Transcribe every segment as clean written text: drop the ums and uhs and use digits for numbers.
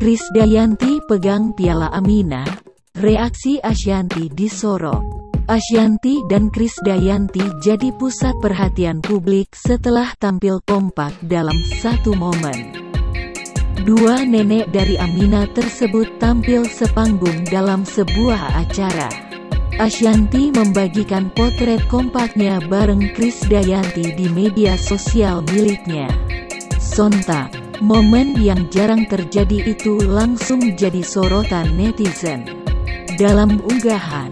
Krisdayanti pegang piala Aminah, reaksi Ashanty disorot. Ashanty dan Krisdayanti jadi pusat perhatian publik setelah tampil kompak dalam satu momen. Dua nenek dari Aminah tersebut tampil sepanggung dalam sebuah acara. Ashanty membagikan potret kompaknya bareng Krisdayanti di media sosial miliknya. Sontak, momen yang jarang terjadi itu langsung jadi sorotan netizen. Dalam unggahan,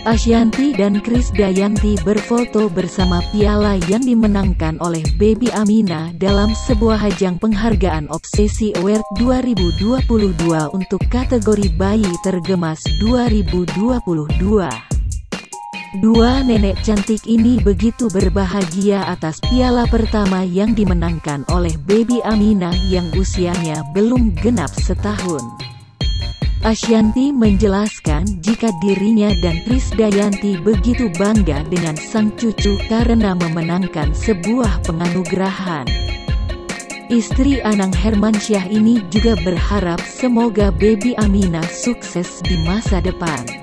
Ashanty dan Krisdayanti berfoto bersama piala yang dimenangkan oleh Baby Aminah dalam sebuah ajang penghargaan Obsesi Award 2022 untuk kategori bayi tergemas 2022. Dua nenek cantik ini begitu berbahagia atas piala pertama yang dimenangkan oleh Baby Aminah yang usianya belum genap setahun. Ashanty menjelaskan jika dirinya dan Krisdayanti begitu bangga dengan sang cucu karena memenangkan sebuah penganugerahan. Istri Anang Hermansyah ini juga berharap semoga Baby Aminah sukses di masa depan.